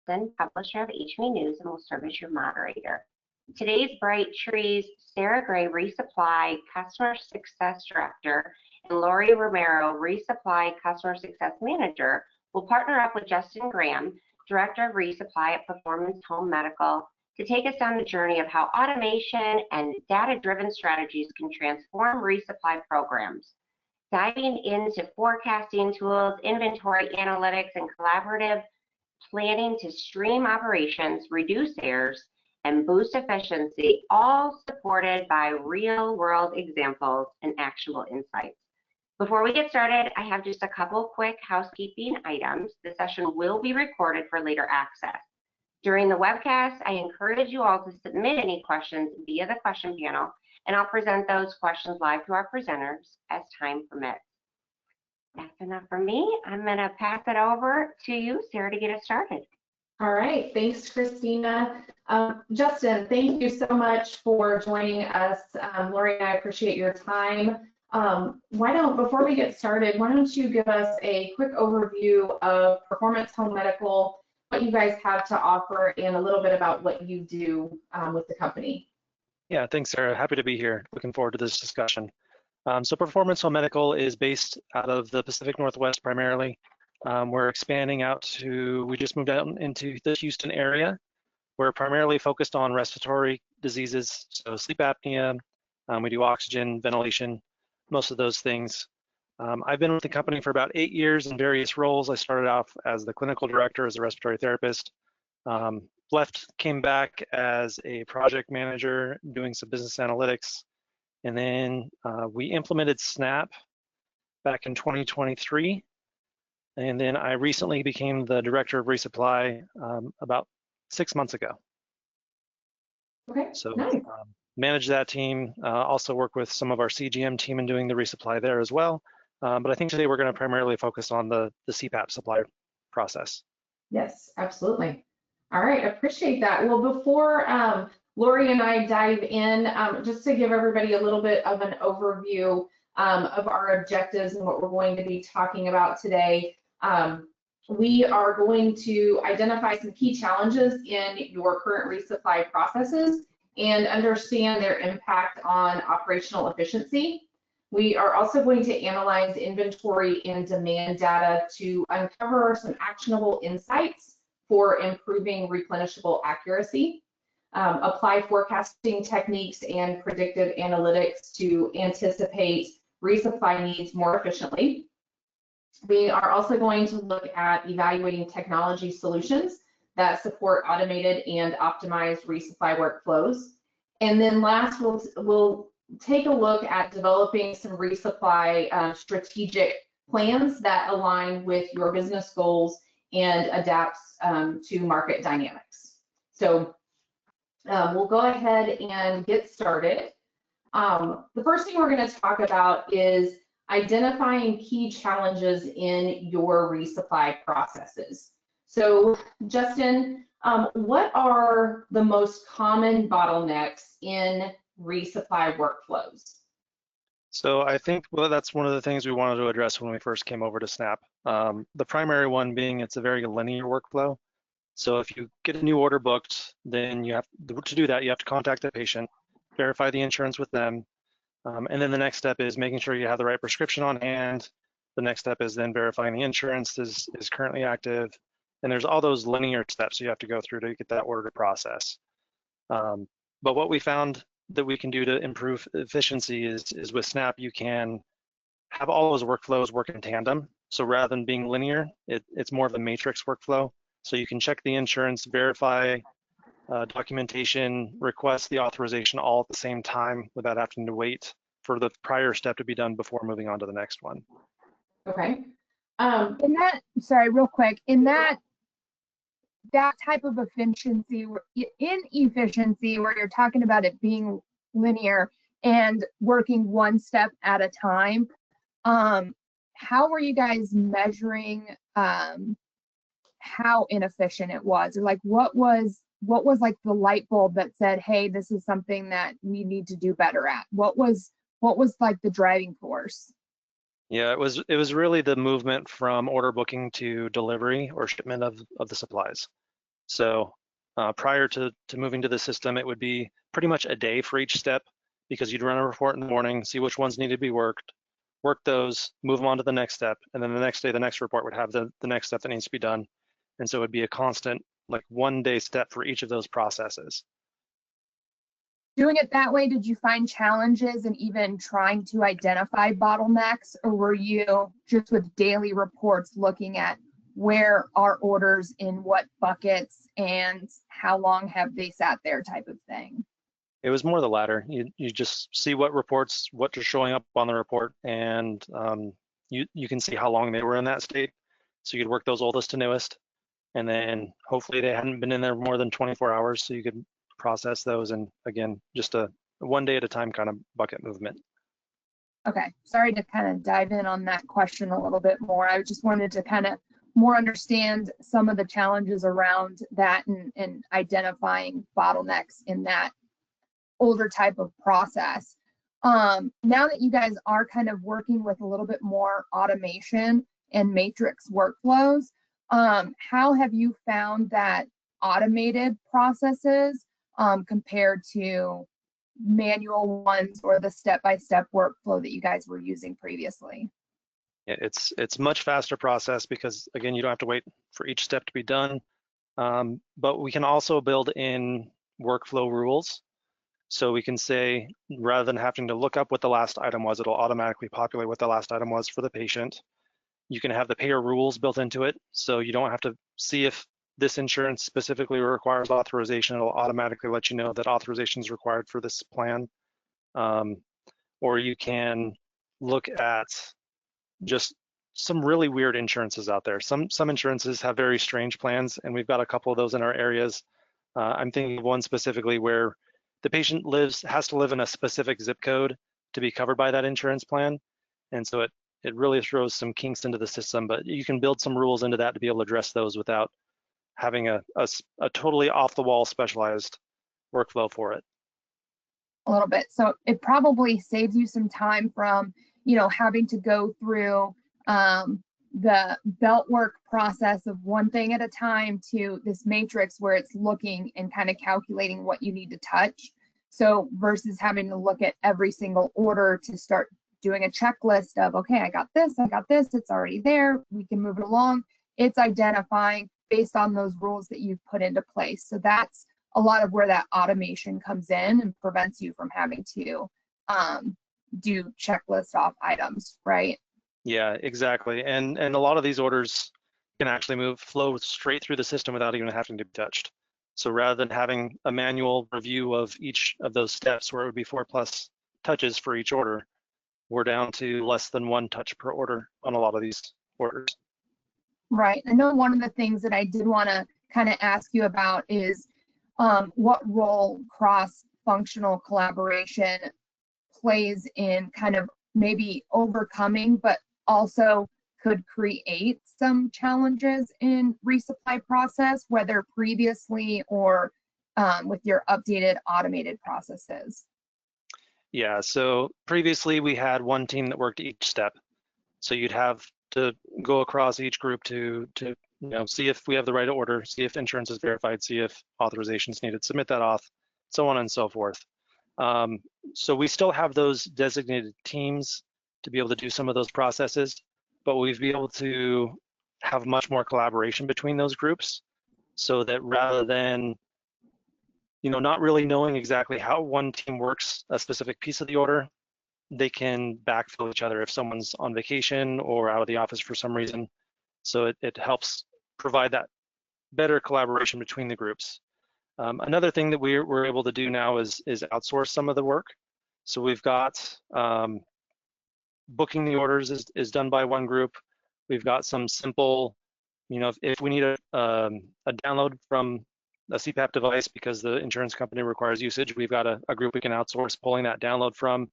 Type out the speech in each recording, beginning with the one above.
Johnson, publisher of HME News, and will serve as your moderator. Today's Bright Trees, Sarah Gray, Resupply Customer Success Director, and Lori Romero, Resupply Customer Success Manager, will partner up with Justin Graham, Director of Resupply at Performance Home Medical, to take us down the journey of how automation and data-driven strategies can transform resupply programs. Diving into forecasting tools, inventory analytics, and collaborative planning to stream operations, reduce errors, and boost efficiency, all supported by real-world examples and actionable insights. Before we get started, I have just a couple quick housekeeping items. The session will be recorded for later access. During the webcast, I encourage you all to submit any questions via the question panel, and I'll present those questions live to our presenters as time permits. That's enough for me. I'm going to pass it over to you, Sarah, to get us started. All right, thanks, Christina. Justin, thank you so much for joining us. Lori and I appreciate your time. Before we get started, why don't you give us a quick overview of Performance Home Medical, what you guys have to offer, and a little bit about what you do with the company. Yeah, thanks, Sarah. Happy to be here. Looking forward to this discussion. So Performance Home Medical is based out of the Pacific Northwest primarily. We're expanding out to, we just moved out into the Houston area. We're primarily focused on respiratory diseases, so sleep apnea. We do oxygen, ventilation, most of those things. I've been with the company for about 8 years in various roles. I started off as the clinical director, as a respiratory therapist. Came back as a project manager doing some business analytics. And then we implemented SNAP back in 2023. And then I recently became the director of Resupply about 6 months ago. Okay, so nice. Manage that team, also work with some of our CGM team in doing the resupply there as well. But I think today we're going to primarily focus on the CPAP supply process. Yes, absolutely. All right, appreciate that. Well, before Lori and I dive in, just to give everybody a little bit of an overview of our objectives and what we're going to be talking about today, we are going to identify some key challenges in your current resupply processes and understand their impact on operational efficiency. We are also going to analyze inventory and demand data to uncover some actionable insights for improving replenishable accuracy, apply forecasting techniques and predictive analytics to anticipate resupply needs more efficiently. We are also going to look at evaluating technology solutions that support automated and optimized resupply workflows. And then last, we'll take a look at developing some resupply strategic plans that align with your business goals and adapts to market dynamics. So we'll go ahead and get started. The first thing we're going to talk about is identifying key challenges in your resupply processes. So Justin, what are the most common bottlenecks in resupply workflows? So I think, well, that's one of the things we wanted to address when we first came over to SNAP. The primary one being it's a very linear workflow. So if you get a new order booked, then you have to do that. You have to contact the patient, verify the insurance with them. And then the next step is making sure you have the right prescription on hand. The next step is then verifying the insurance is currently active. And there's all those linear steps you have to go through to get that order process. But what we found that we can do to improve efficiency is with SNAP, you can have all those workflows work in tandem. So rather than being linear, it's more of a matrix workflow. So you can check the insurance, verify documentation, request the authorization all at the same time without having to wait for the prior step to be done before moving on to the next one. Okay. Sorry, real quick, in that type of inefficiency where you're talking about it being linear and working one step at a time, how were you guys measuring how inefficient it was? Or like what was like the light bulb that said, hey, this is something that we need to do better at? What was like the driving force? Yeah, it was really the movement from order booking to delivery or shipment of the supplies. So prior to moving to the system, it would be pretty much a day for each step, because you'd run a report in the morning, see which ones need to be worked, work those, move them on to the next step, and then the next day, the next report would have the next step that needs to be done. And so it would be a constant, like 1 day step for each of those processes. Doing it that way, did you find challenges in even trying to identify bottlenecks, or were you just with daily reports looking at where are orders in what buckets and how long have they sat there type of thing? It was more the latter. You just see what reports, what are showing up on the report, and you can see how long they were in that state. So you could work those oldest to newest, and then hopefully they hadn't been in there more than 24 hours, so you could process those. And again, just a 1 day at a time kind of bucket movement. Okay, sorry to kind of dive in on that question a little bit more. I just wanted to kind of more understand some of the challenges around that and identifying bottlenecks in that older type of process. Now that you guys are kind of working with a little bit more automation and matrix workflows, how have you found that automated processes compared to manual ones or the step-by-step workflow that you guys were using previously? Yeah, it's much faster process because, again, you don't have to wait for each step to be done. But we can also build in workflow rules. So we can say, rather than having to look up what the last item was, it'll automatically populate what the last item was for the patient. You can have the payer rules built into it, so you don't have to see if this insurance specifically requires authorization. It'll automatically let you know that authorization is required for this plan. Or you can look at just some really weird insurances out there. Some insurances have very strange plans, and we've got a couple of those in our areas. I'm thinking of one specifically where the patient has to live in a specific zip code to be covered by that insurance plan. And so it really throws some kinks into the system, but you can build some rules into that to be able to address those without having a totally off the wall specialized workflow for it. A little bit. So it probably saves you some time from, having to go through the belt work process of one thing at a time to this matrix where it's looking and kind of calculating what you need to touch. So versus having to look at every single order to start doing a checklist of, okay, I got this, it's already there, we can move it along. It's identifying based on those rules that you've put into place. So that's a lot of where that automation comes in and prevents you from having to do checklist off items, right? Yeah, exactly. And a lot of these orders can actually flow straight through the system without even having to be touched. So rather than having a manual review of each of those steps where it would be 4+ touches for each order, we're down to less than 1 touch per order on a lot of these orders. Right. I know one of the things that I did want to kind of ask you about is what role cross-functional collaboration plays in kind of maybe overcoming, but also could create some challenges in resupply process, whether previously or with your updated automated processes. Yeah, so previously we had one team that worked each step. So you'd have to go across each group to see if we have the right order, see if insurance is verified, see if authorization is needed, submit that auth, so on and so forth. So we still have those designated teams to be able to do some of those processes, but we've been able to have much more collaboration between those groups, so that rather than not really knowing exactly how one team works a specific piece of the order, they can backfill each other if someone's on vacation or out of the office for some reason. So it helps provide that better collaboration between the groups. Another thing that we're able to do now is outsource some of the work. So we've got booking the orders is done by one group. We've got some simple, if we need a download from a CPAP device because the insurance company requires usage, we've got a group we can outsource pulling that download from.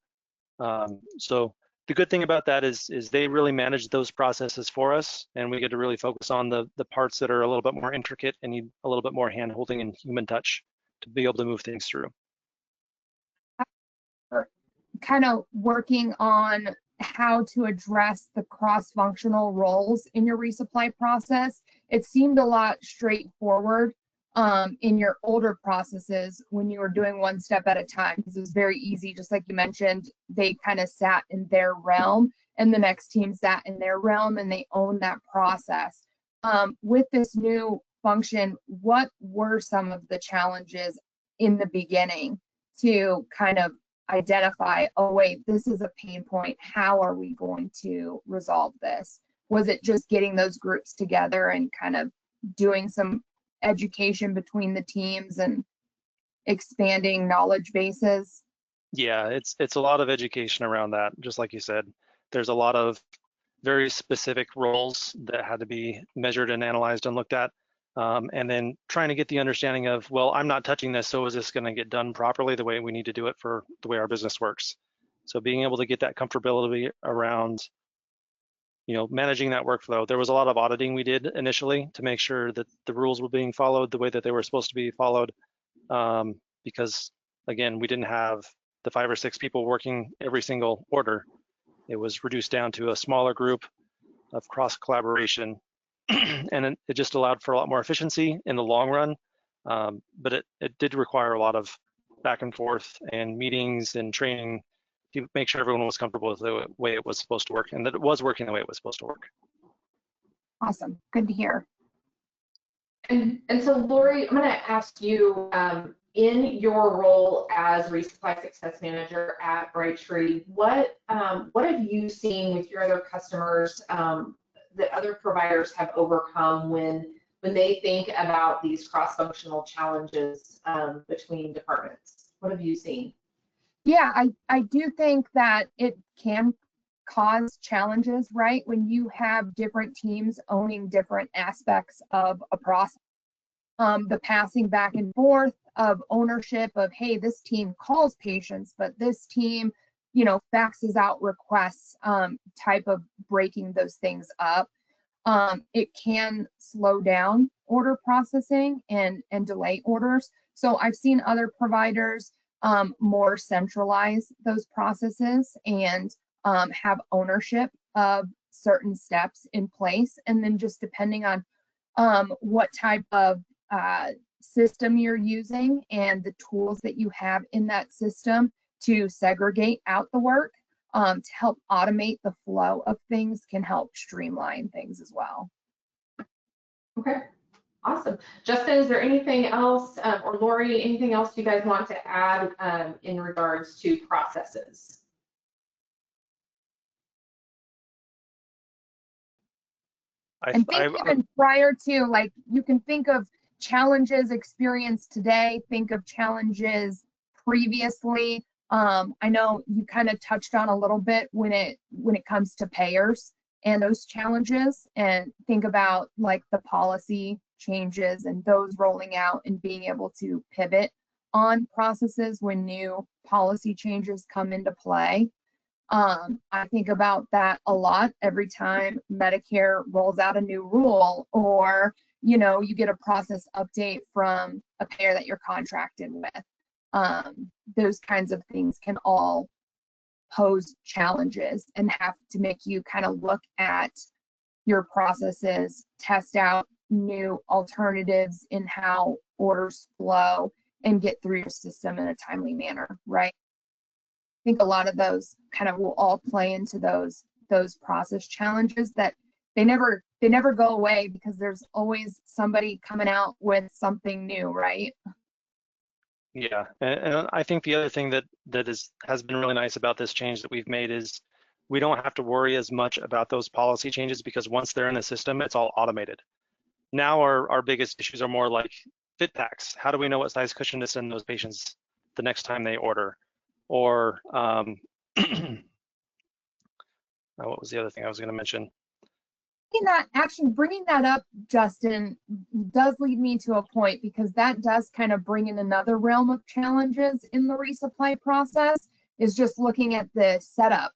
So the good thing about that is they really manage those processes for us, and we get to really focus on the parts that are a little bit more intricate and need a little bit more hand-holding and human touch to be able to move things through. Kind of working on how to address the cross-functional roles in your resupply process. It seemed a lot straightforward in your older processes when you were doing one step at a time, because it was very easy, just like you mentioned, they kind of sat in their realm and the next team sat in their realm and they owned that process. With this new function, what were some of the challenges in the beginning to kind of identify, oh wait, this is a pain point, how are we going to resolve this? Was it just getting those groups together and kind of doing some education between the teams and expanding knowledge bases? Yeah, it's a lot of education around that. Just like you said, there's a lot of very specific roles that had to be measured and analyzed and looked at. And then trying to get the understanding of, well, I'm not touching this, so is this going to get done properly the way we need to do it for the way our business works? So being able to get that comfortability around, managing that workflow. There was a lot of auditing we did initially to make sure that the rules were being followed the way that they were supposed to be followed. Because again, we didn't have the 5 or 6 people working every single order. It was reduced down to a smaller group of cross collaboration. And it just allowed for a lot more efficiency in the long run. But it did require a lot of back and forth and meetings and training to make sure everyone was comfortable with the way it was supposed to work and that it was working the way it was supposed to work. Awesome, good to hear. And so Lori, I'm going to ask you, in your role as Resupply Success Manager at Brightree, what have you seen with your other customers that other providers have overcome when they think about these cross-functional challenges between departments? What have you seen? Yeah, I do think that it can cause challenges, right? When you have different teams owning different aspects of a process. The passing back and forth of ownership of, hey, this team calls patients, but this team, faxes out requests, type of breaking those things up. It can slow down order processing and delay orders. So I've seen other providers more centralize those processes and have ownership of certain steps in place. And then just depending on what type of system you're using and the tools that you have in that system to segregate out the work to help automate the flow of things can help streamline things as well. Okay, awesome. Justin, is there anything else, or Lori, anything else you guys want to add in regards to processes? And think even prior to, like, you can think of challenges experienced today, think of challenges previously. I know you kind of touched on a little bit when it comes to payers and those challenges, and think about like the policy changes and those rolling out and being able to pivot on processes when new policy changes come into play. I think about that a lot every time Medicare rolls out a new rule, or you get a process update from a payer that you're contracted with. Those kinds of things can all pose challenges and have to make you kind of look at your processes, test out new alternatives in how orders flow, and get through your system in a timely manner, right? I think a lot of those kind of will all play into those process challenges that they never go away, because there's always somebody coming out with something new, right? Yeah, and I think the other thing that has been really nice about this change that we've made is we don't have to worry as much about those policy changes, because once they're in the system, it's all automated. Now our biggest issues are more like fit packs. How do we know what size cushion to send those patients the next time they order? Or what was the other thing I was going to mention? Bringing that up, Justin, does lead me to a point, because that does kind of bring in another realm of challenges in the resupply process, is just looking at the setup,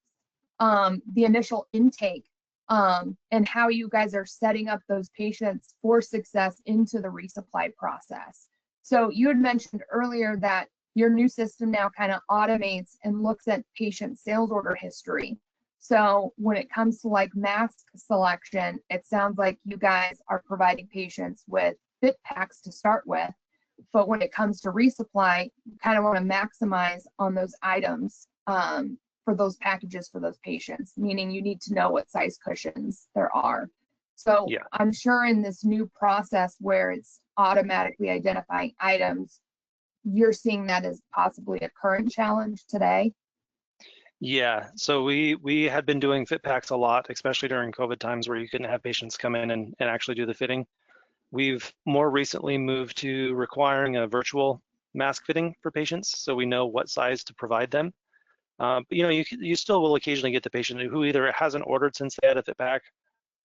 the initial intake, and how you guys are setting up those patients for success into the resupply process. So you had mentioned earlier that your new system now kind of automates and looks at patient sales order history. So when it comes to like mask selection, it sounds like you guys are providing patients with fit packs to start with. But when it comes to resupply, you kind of want to maximize on those items for those packages for those patients, meaning you need to know what size cushions there are. So Yeah. I'm sure in this new process where it's automatically identifying items, you're seeing that as possibly a current challenge today. Yeah, so we had been doing fit packs a lot, especially during COVID times where you couldn't have patients come in and actually do the fitting. We've more recently moved to requiring a virtual mask fitting for patients, so we know what size to provide them. But you still will occasionally get the patient who either hasn't ordered since they had a fit pack,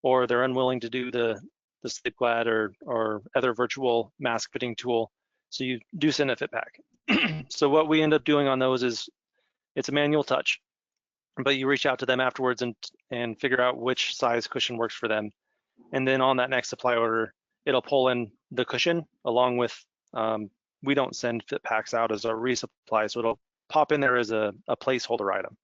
or they're unwilling to do the sleep glad or other virtual mask fitting tool. So you do send a fit pack. So what we end up doing on those is it's a manual touch, but you reach out to them afterwards and figure out which size cushion works for them. And then on that next supply order, it'll pull in the cushion along with, we don't send fit packs out as a resupply, so it'll pop in there as a placeholder item.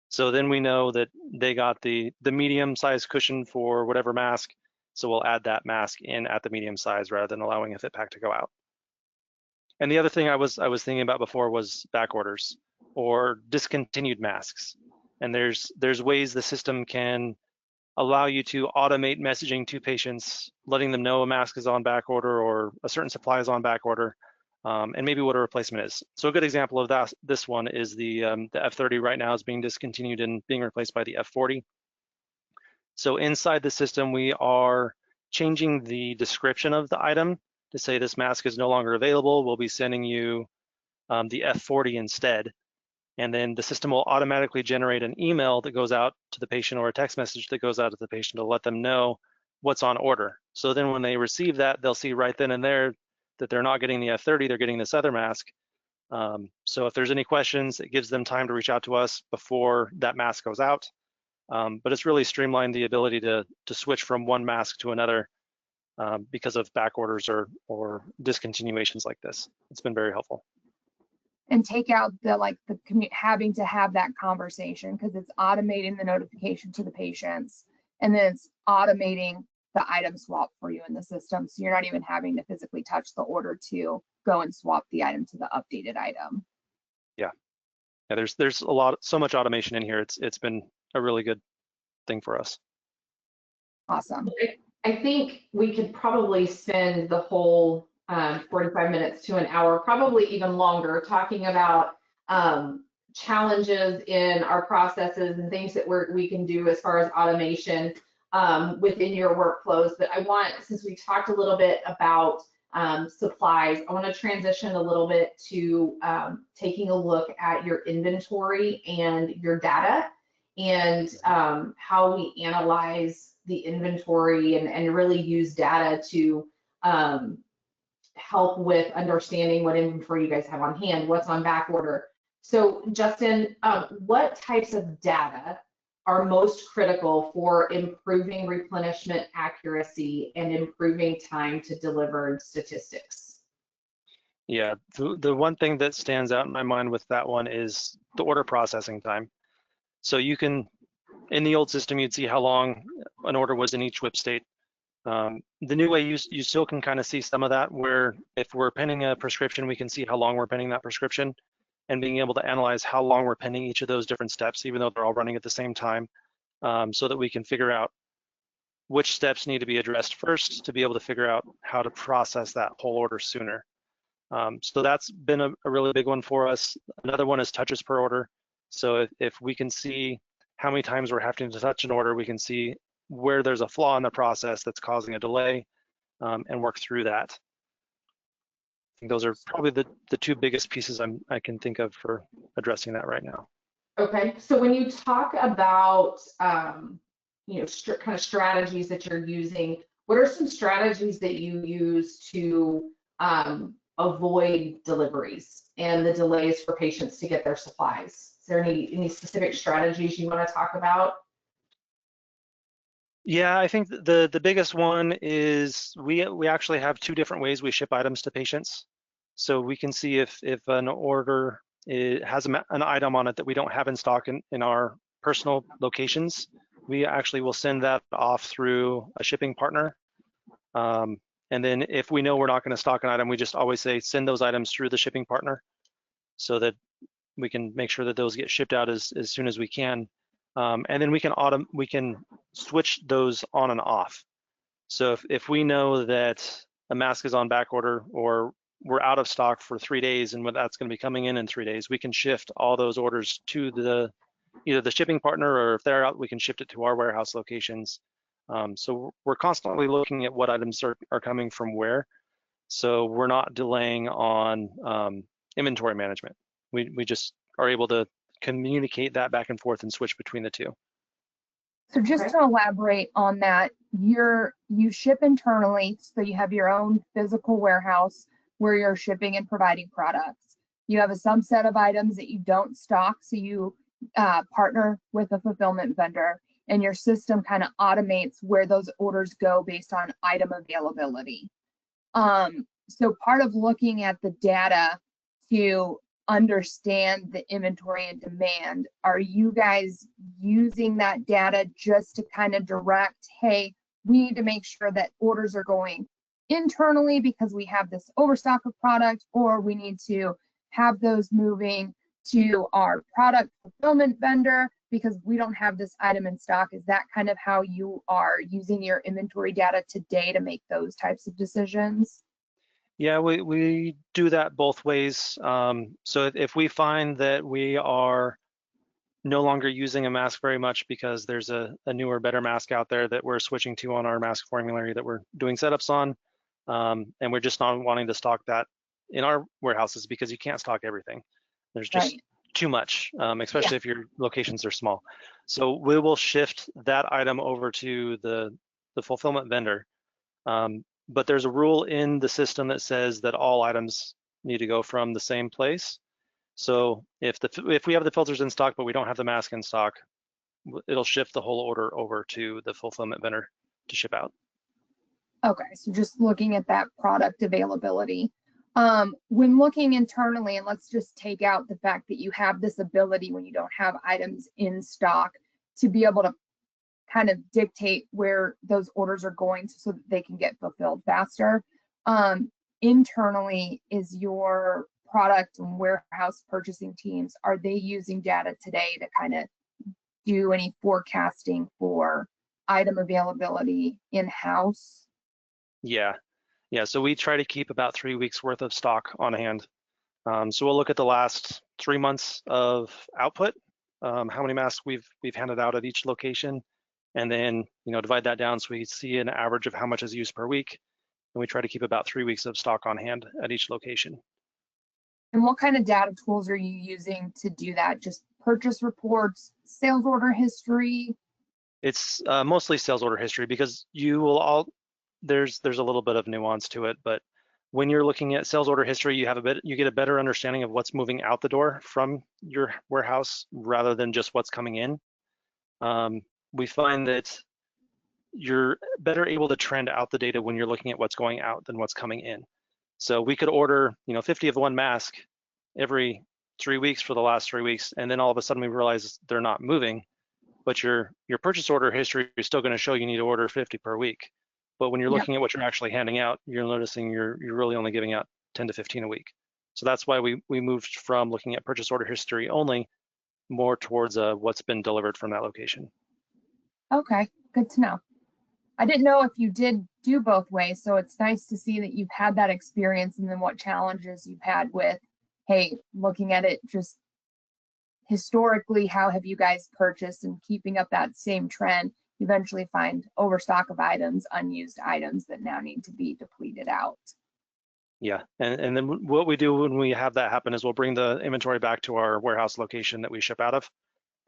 So then we know that they got the medium size cushion for whatever mask, so we'll add that mask in at the medium size rather than allowing a fit pack to go out. And the other thing I was thinking about before was back orders or discontinued masks. And there's ways the system can allow you to automate messaging to patients, letting them know a mask is on back order or a certain supply is on back order, and maybe what a replacement is. So a good example of this one is the F30 right now is being discontinued and being replaced by the F40. So inside the system, we are changing the description of the item to say this mask is no longer available. We'll be sending you the F40 instead. And then the system will automatically generate an email that goes out to the patient or a text message that goes out to the patient to let them know what's on order. So then when they receive that, they'll see right then and there that they're not getting the F30, they're getting this other mask. So if there's any questions, it gives them time to reach out to us before that mask goes out. But it's really streamlined the ability to switch from one mask to another because of back orders or discontinuations like this. It's been very helpful. And take out the having to have that conversation, because it's automating the notification to the patients, and then it's automating the item swap for you in the system. So you're not even having to physically touch the order to go and swap the item to the updated item. Yeah, there's so much automation in here. It's been a really good thing for us. Awesome. I think we could probably spend the whole 45 minutes to an hour, probably even longer, talking about challenges in our processes and things that we can do as far as automation within your workflows. But I want, since we talked a little bit about supplies, I want to transition a little bit to taking a look at your inventory and your data, and how we analyze the inventory and really use data to help with understanding what inventory you guys have on hand, what's on back order. So Justin, what types of data are most critical for improving replenishment accuracy and improving time to delivered statistics? Yeah, the one thing that stands out in my mind with that one is the order processing time. So you can, in the old system, you'd see how long an order was in each WIP state. The new way, you still can kind of see some of that, where if we're penning a prescription, we can see how long we're penning that prescription and being able to analyze how long we're penning each of those different steps, even though they're all running at the same time, so that we can figure out which steps need to be addressed first to be able to figure out how to process that whole order sooner. So that's been a really big one for us. Another one is touches per order. So if we can see how many times we're having to touch an order, we can see where there's a flaw in the process that's causing a delay, and work through that. I think those are probably the two biggest pieces I can think of for addressing that right now. Okay, so when you talk about kind of strategies that you're using, what are some strategies that you use to avoid deliveries and the delays for patients to get their supplies? Is there any specific strategies you want to talk about? Yeah, I think the biggest one is we actually have two different ways we ship items to patients. So we can see if an order has an item on it that we don't have in stock in our personal locations, we actually will send that off through a shipping partner. And then if we know we're not going to stock an item, we just always say send those items through the shipping partner so that we can make sure that those get shipped out as soon as we can. And then we can switch those on and off. So if we know that a mask is on back order or we're out of stock for 3 days and that's going to be coming in 3 days, we can shift all those orders to either the shipping partner, or if they're out, we can shift it to our warehouse locations. So we're constantly looking at what items are coming from where, so we're not delaying on inventory management. We just are able to communicate that back and forth and switch between the two. So just to elaborate on that, you ship internally, so you have your own physical warehouse where you're shipping and providing products. You have a subset of items that you don't stock, so you partner with a fulfillment vendor, and your system kind of automates where those orders go based on item availability. So part of looking at the data to understand the inventory and demand, are you guys using that data just to kind of direct, hey, we need to make sure that orders are going internally because we have this overstock of product, or we need to have those moving to our product fulfillment vendor because we don't have this item in stock? Is that kind of how you are using your inventory data today to make those types of decisions? Yeah, we do that both ways. So if we find that we are no longer using a mask very much because there's a newer, better mask out there that we're switching to on our mask formulary that we're doing setups on, and we're just not wanting to stock that in our warehouses because you can't stock everything. There's just too much, especially if your locations are small. So we will shift that item over to the fulfillment vendor. But there's a rule in the system that says that all items need to go from the same place. So if we have the filters in stock but we don't have the mask in stock, it'll shift the whole order over to the fulfillment vendor to ship out. Okay, so just looking at that product availability. When looking internally, and let's just take out the fact that you have this ability when you don't have items in stock to be able to kind of dictate where those orders are going so that they can get fulfilled faster. Internally, is your product and warehouse purchasing teams, are they using data today to kind of do any forecasting for item availability in-house? Yeah, so we try to keep about 3 weeks worth of stock on hand. So we'll look at the last 3 months of output, how many masks we've handed out at each location, and then divide that down so we see an average of how much is used per week, and we try to keep about 3 weeks of stock on hand at each location. And what kind of data tools are you using to do that? Just purchase reports, sales order history? It's mostly sales order history, because there's a little bit of nuance to it, but when you're looking at sales order history, you get a better understanding of what's moving out the door from your warehouse rather than just what's coming in. We find that you're better able to trend out the data when you're looking at what's going out than what's coming in. So we could order 50 of one mask every 3 weeks for the last 3 weeks, and then all of a sudden we realize they're not moving, but your purchase order history is still going to show you need to order 50 per week. But when you're looking at what you're actually handing out, you're noticing you're really only giving out 10 to 15 a week. So that's why we moved from looking at purchase order history only more towards what's been delivered from that location. Okay, good to know. I didn't know if you did do both ways, so it's nice to see that you've had that experience, and then what challenges you've had with, hey, looking at it just historically, how have you guys purchased, and keeping up that same trend, you eventually find overstock of items, unused items that now need to be depleted out. Yeah, and then what we do when we have that happen is we'll bring the inventory back to our warehouse location that we ship out of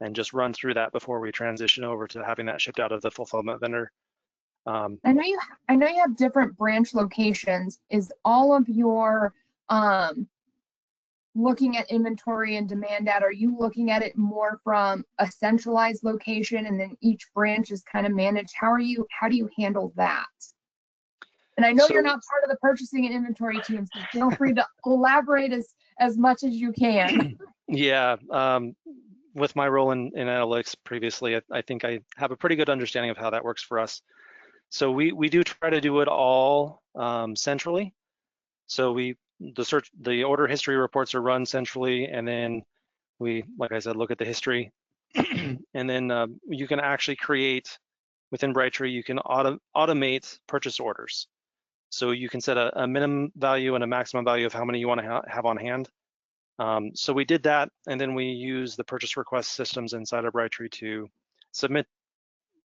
and just run through that before we transition over to having that shipped out of the fulfillment vendor. I know you have different branch locations. Is all of your looking at inventory and demand data, are you looking at it more from a centralized location and then each branch is kind of managed? How do you handle that? And I know you're not part of the purchasing and inventory team, so feel free to elaborate as much as you can. Yeah, with my role in analytics previously, I think I have a pretty good understanding of how that works for us. So we do try to do it all centrally. So the order history reports are run centrally, and then we, like I said, look at the history, and then you can actually create within Brightree. You can automate purchase orders. So you can set a minimum value and a maximum value of how many you want to have on hand. So we did that, and then we use the purchase request systems inside of Brightree to submit.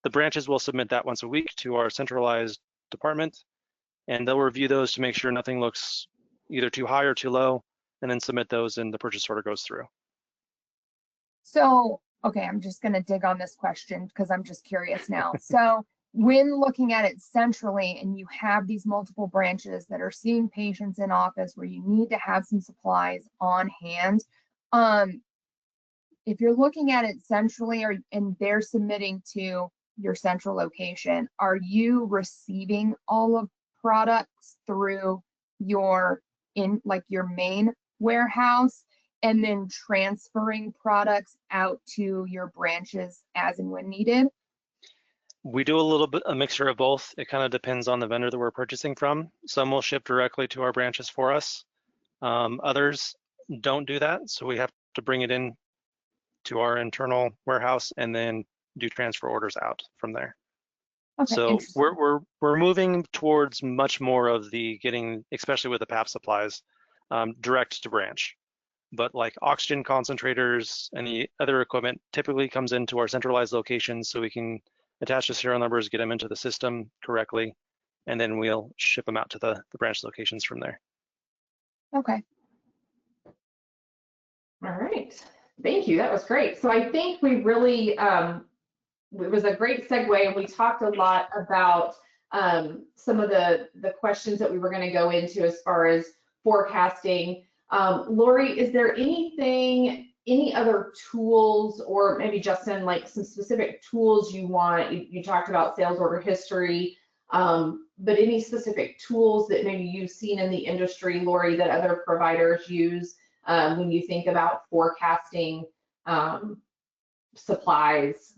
The branches will submit that once a week to our centralized department, and they'll review those to make sure nothing looks either too high or too low, and then submit those, and the purchase order goes through. So, okay, I'm just going to dig on this question because I'm just curious now. So when looking at it centrally and you have these multiple branches that are seeing patients in office where you need to have some supplies on hand, if you're looking at it centrally and they're submitting to your central location, are you receiving all of products through your your main warehouse and then transferring products out to your branches as and when needed? We do a mixture of both. It kind of depends on the vendor that we're purchasing from. Some will ship directly to our branches for us. Others don't do that, so we have to bring it in to our internal warehouse and then do transfer orders out from there. Okay, so we're moving towards much more of the getting, especially with the PAP supplies, direct to branch. But like oxygen concentrators, any other equipment typically comes into our centralized locations, so we can attach the serial numbers, get them into the system correctly, and then we'll ship them out to the branch locations from there. Okay. All right, thank you, that was great. So I think we really, it was a great segue, and we talked a lot about some of the questions that we were gonna go into as far as forecasting. Lori, is there any other tools, or maybe Justin, like some specific tools you want? You talked about sales order history, but any specific tools that maybe you've seen in the industry, Lori, that other providers use when you think about forecasting supplies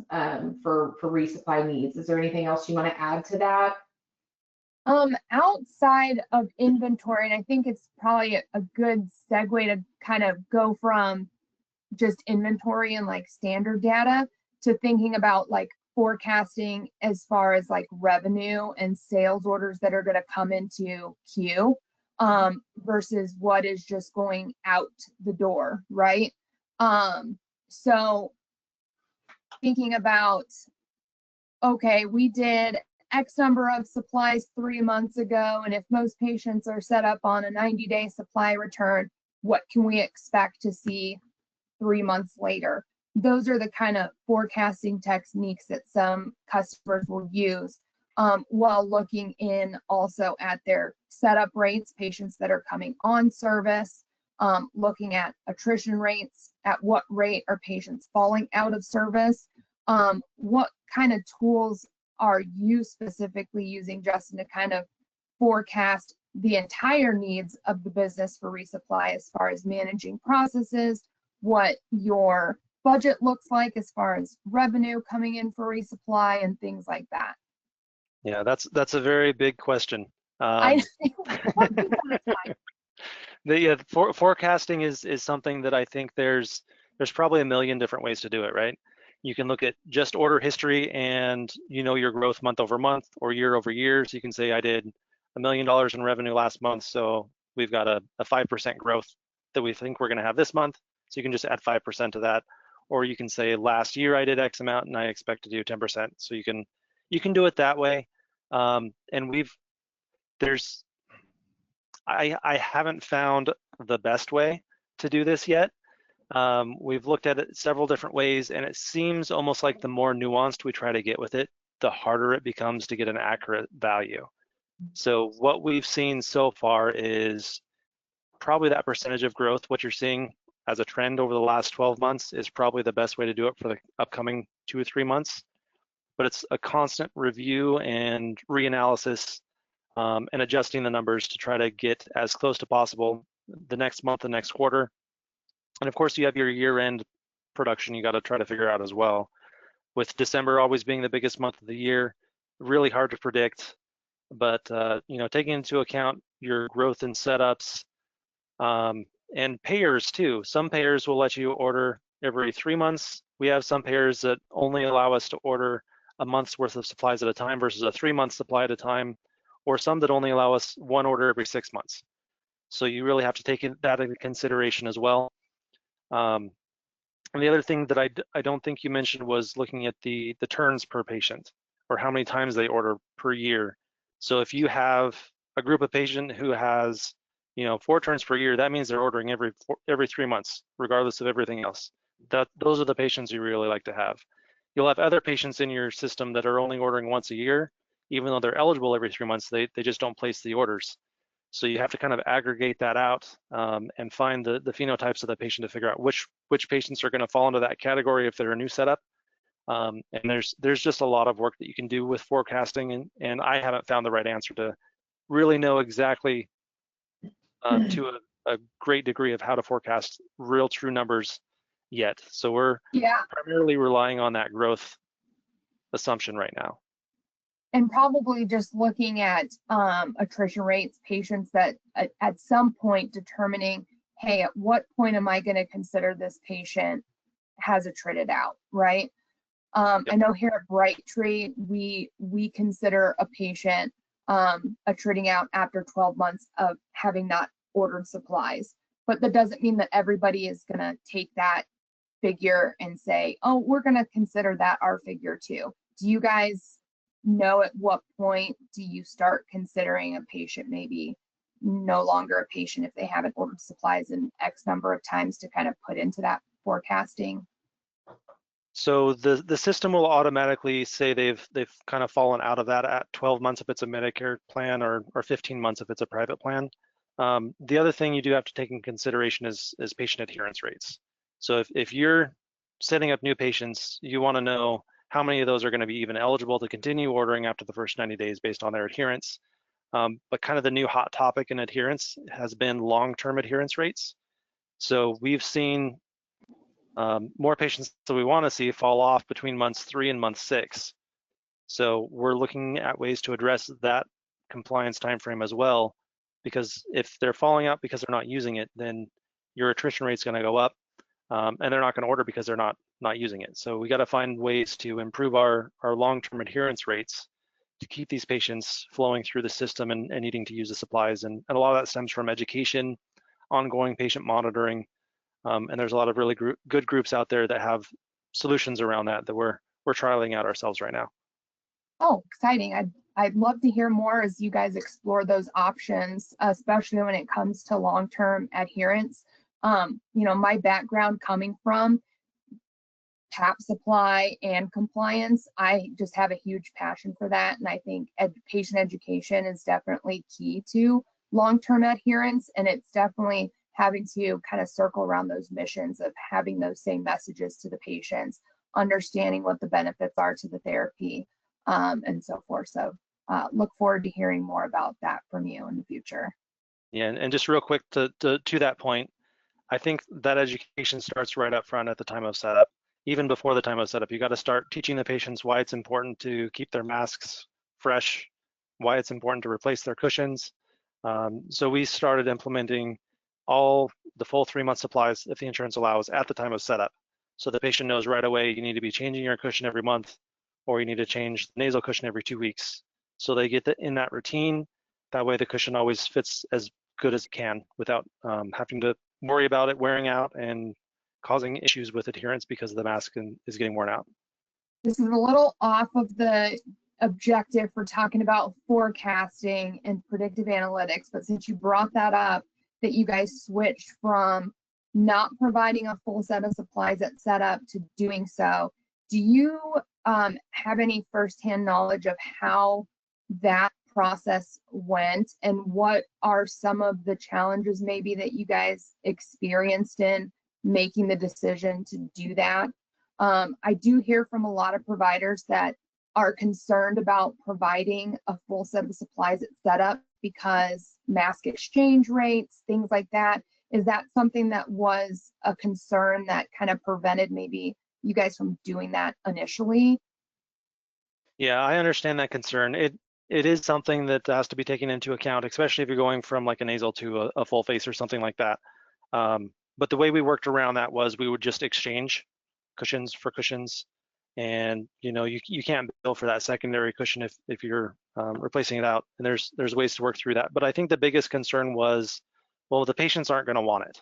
for resupply needs? Is there anything else you want to add to that? Outside of inventory, and I think it's probably a good segue to kind of go from just inventory and like standard data to thinking about like forecasting as far as like revenue and sales orders that are going to come into queue versus what is just going out the door, right? So thinking about, okay, we did X number of supplies 3 months ago, and if most patients are set up on a 90-day supply return, what can we expect to see 3 months later? Those are the kind of forecasting techniques that some customers will use while looking in also at their setup rates, patients that are coming on service, looking at attrition rates, at what rate are patients falling out of service, what kind of tools are you specifically using, Justin, to kind of forecast the entire needs of the business for resupply as far as managing processes, what your budget looks like as far as revenue coming in for resupply and things like that? Yeah, that's a very big question. Forecasting is something that I think there's probably a million different ways to do it, right? You can look at just order history and you know your growth month over month or year over year. So you can say I did $1 million in revenue last month, so we've got a 5% growth that we think we're going to have this month. So you can just add 5% to that. Or you can say last year I did X amount and I expect to do 10%. So you can do it that way. And I haven't found the best way to do this yet. We've looked at it several different ways, and it seems almost like the more nuanced we try to get with it, the harder it becomes to get an accurate value. So what we've seen so far is probably that percentage of growth, what you're seeing as a trend over the last 12 months is probably the best way to do it for the upcoming 2 or 3 months. But it's a constant review and reanalysis and adjusting the numbers to try to get as close to possible the next month, the next quarter. And of course, you have your year-end production you got to try to figure out as well. With December always being the biggest month of the year, really hard to predict. But you know, taking into account your growth in setups and payers too. Some payers will let you order every 3 months. We have some payers that only allow us to order a month's worth of supplies at a time versus a 3-month supply at a time, or some that only allow us one order every 6 months. So you really have to take that into consideration as well. And the other thing that I don't think you mentioned was looking at the turns per patient, or how many times they order per year. So if you have a group of patient who has, you know, 4 turns per year, that means they're ordering every 3 months, regardless of everything else. Those are the patients you really like to have. You'll have other patients in your system that are only ordering once a year, even though they're eligible every 3 months, they just don't place the orders. So you have to kind of aggregate that out and find the phenotypes of the patient to figure out which patients are going to fall into that category if they're a new setup. And there's just a lot of work that you can do with forecasting, and I haven't found the right answer to really know exactly to a great degree of how to forecast real true numbers yet. So we're primarily relying on that growth assumption right now. And probably just looking at attrition rates, patients that at some point determining, hey, at what point am I going to consider this patient has attrited out, right? I know here at Brightree, we consider a patient attriting out after 12 months of having not ordered supplies, but that doesn't mean that everybody is going to take that figure and say, oh, we're going to consider that our figure too. Do you guys know at what point do you start considering a patient maybe no longer a patient if they haven't ordered supplies in X number of times to kind of put into that forecasting? So the system will automatically say they've kind of fallen out of that at 12 months if it's a Medicare plan, or 15 months if it's a private plan. The other thing you do have to take in consideration is patient adherence rates. So if you're setting up new patients, you want to know how many of those are going to be even eligible to continue ordering after the first 90 days based on their adherence. But kind of the new hot topic in adherence has been long-term adherence rates. So we've seen more patients that we want to see fall off between months 3 and month 6. So we're looking at ways to address that compliance timeframe as well, because if they're falling out because they're not using it, then your attrition rate is going to go up, and they're not going to order because they're not using it. So we got to find ways to improve our long-term adherence rates to keep these patients flowing through the system and needing to use the supplies. And a lot of that stems from education, ongoing patient monitoring, and there's a lot of really good groups out there that have solutions around that we're trialing out ourselves right now. Oh, exciting. I'd love to hear more as you guys explore those options, especially when it comes to long-term adherence. You know, my background coming from PAP supply and compliance, I just have a huge passion for that. And I think patient education is definitely key to long-term adherence. And it's definitely having to kind of circle around those missions of having those same messages to the patients, understanding what the benefits are to the therapy, and so forth. So look forward to hearing more about that from you in the future. Yeah, and just real quick to that point, I think that education starts right up front at the time of setup. Even before the time of setup, you got to start teaching the patients why it's important to keep their masks fresh, why it's important to replace their cushions. So we started implementing all the full 3-month supplies, if the insurance allows, at the time of setup. So the patient knows right away you need to be changing your cushion every month, or you need to change the nasal cushion every 2 weeks. So they get in that routine. That way the cushion always fits as good as it can without having to worry about it wearing out and causing issues with adherence because the mask is getting worn out. This is a little off of the objective for talking about forecasting and predictive analytics, but since you brought that up, that you guys switched from not providing a full set of supplies at setup to doing so, do you have any firsthand knowledge of how that process went, and what are some of the challenges maybe that you guys experienced in making the decision to do that? I do hear from a lot of providers that are concerned about providing a full set of supplies at setup because mask exchange rates, things like that. Is that something that was a concern that kind of prevented maybe you guys from doing that initially? Yeah, I understand that concern. It is something that has to be taken into account, especially if you're going from like a nasal to a full face or something like that. But the way we worked around that was we would just exchange cushions for cushions, and you can't bill for that secondary cushion if you're replacing it out. And there's ways to work through that. But I think the biggest concern was, well, the patients aren't going to want it.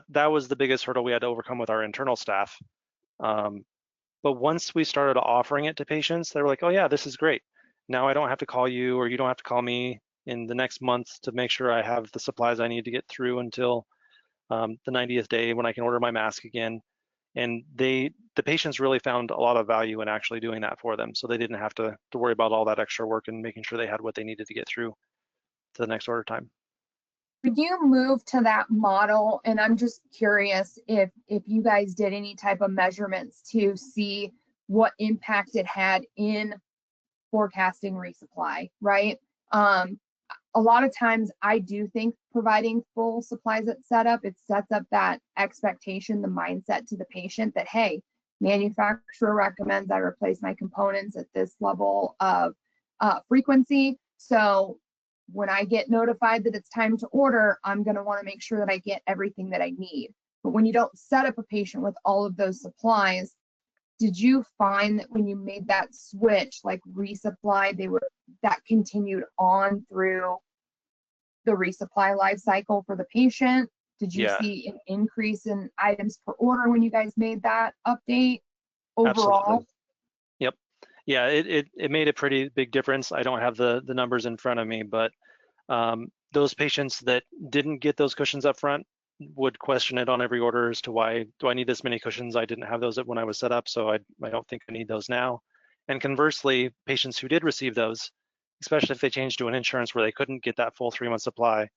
That was the biggest hurdle we had to overcome with our internal staff. But once we started offering it to patients, they were like, oh yeah, this is great. Now I don't have to call you, or you don't have to call me in the next month to make sure I have the supplies I need to get through until the 90th day when I can order my mask again. And the patients really found a lot of value in actually doing that for them. So they didn't have to worry about all that extra work and making sure they had what they needed to get through to the next order time. Could you move to that model? And I'm just curious if you guys did any type of measurements to see what impact it had in forecasting resupply, right? A lot of times I do think providing full supplies at setup, it sets up that expectation, the mindset to the patient that, hey, manufacturer recommends I replace my components at this level of frequency. So when I get notified that it's time to order, I'm going to want to make sure that I get everything that I need. But when you don't set up a patient with all of those supplies, did you find that when you made that switch, like resupply, that continued on through the resupply life cycle for the patient? Did you see an increase in items per order when you guys made that update overall? Absolutely. Yep. Yeah, it made a pretty big difference. I don't have the numbers in front of me, but those patients that didn't get those cushions up front would question it on every order as to why do I need this many cushions? I didn't have those when I was set up, so I don't think I need those now. And conversely, patients who did receive those, especially if they changed to an insurance where they couldn't get that full 3-month supply,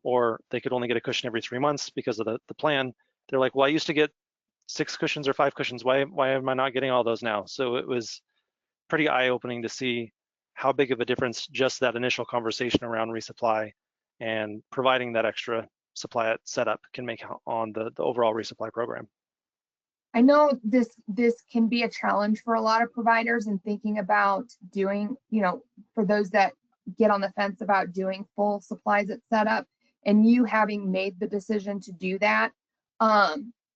or they could only get a cushion every 3 months because of the plan, they're like, well, I used to get 6 cushions or 5 cushions. Why am I not getting all those now? So it was pretty eye-opening to see how big of a difference just that initial conversation around resupply and providing that extra supply at setup can make on the overall resupply program. I know this can be a challenge for a lot of providers in thinking about doing, for those that get on the fence about doing full supplies at setup, and you having made the decision to do that,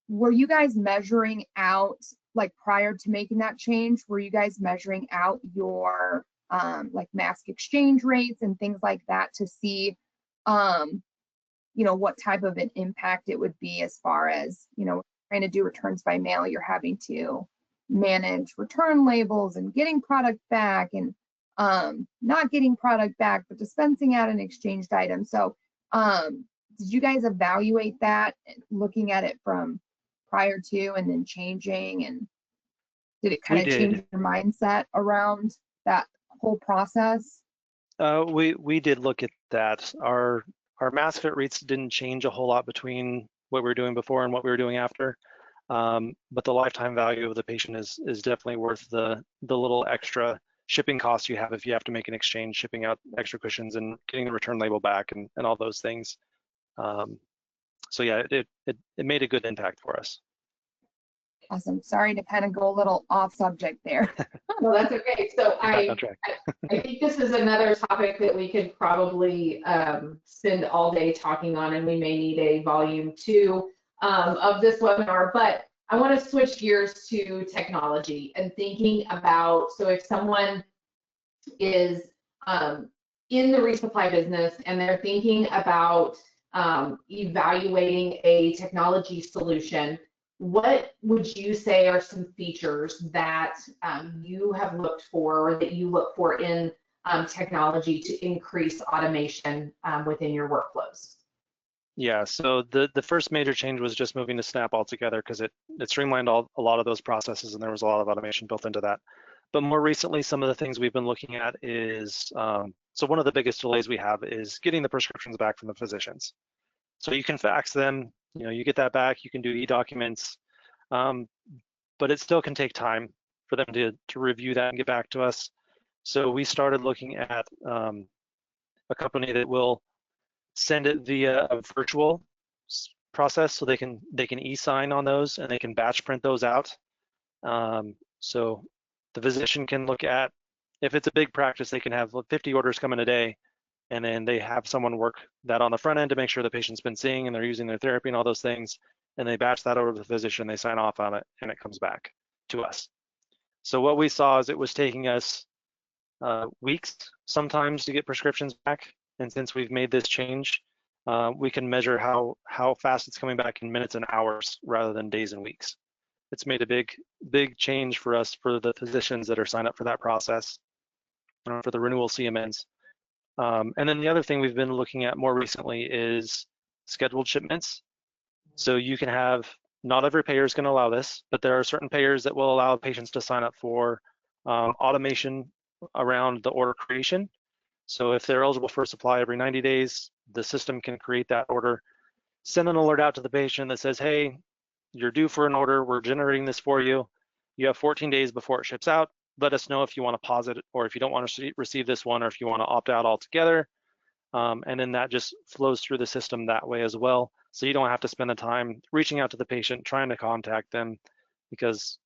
were you guys measuring out, like prior to making that change, were you guys measuring out your like mask exchange rates and things like that to see what type of an impact it would be as far as, trying to do returns by mail, you're having to manage return labels and getting product back and not getting product back, but dispensing out an exchanged item. So did you guys evaluate that, looking at it from prior to and then changing, and did it kind of change your mindset around that whole process? We did look at that. Our mask fit rates didn't change a whole lot between what we were doing before and what we were doing after. But the lifetime value of the patient is definitely worth the little extra shipping costs you have if you have to make an exchange, shipping out extra cushions and getting the return label back and all those things. So yeah, it made a good impact for us. Awesome. Sorry to kind of go a little off subject there. No, that's okay. So I think this is another topic that we could probably spend all day talking on, and we may need a volume 2 of this webinar. But I want to switch gears to technology and thinking about, so if someone is in the resupply business and they're thinking about evaluating a technology solution, what would you say are some features that you have looked for, or that you look for in technology to increase automation within your workflows? Yeah, so the first major change was just moving to Snap altogether, because it streamlined a lot of those processes, and there was a lot of automation built into that. But more recently, some of the things we've been looking at is, so one of the biggest delays we have is getting the prescriptions back from the physicians. So you can fax them, you get that back, you can do e-documents, but it still can take time for them to review that and get back to us. So we started looking at a company that will send it via a virtual process, so they can e-sign on those and they can batch print those out. So the physician can look at, if it's a big practice, they can have 50 orders come in a day, and then they have someone work that on the front end to make sure the patient's been seeing and they're using their therapy and all those things, and they batch that over to the physician, they sign off on it, and it comes back to us. So what we saw is it was taking us weeks sometimes to get prescriptions back, and since we've made this change, we can measure how fast it's coming back in minutes and hours rather than days and weeks. It's made a big change for us, for the physicians that are signed up for that process, for the renewal CMNs. And then the other thing we've been looking at more recently is scheduled shipments. So you can have, not every payer is going to allow this, but there are certain payers that will allow patients to sign up for automation around the order creation. So if they're eligible for a supply every 90 days, the system can create that order, send an alert out to the patient that says, hey, you're due for an order, we're generating this for you. You have 14 days before it ships out. Let us know if you want to pause it, or if you don't want to receive this one, or if you want to opt out altogether. And then that just flows through the system that way as well. So you don't have to spend the time reaching out to the patient, trying to contact them, because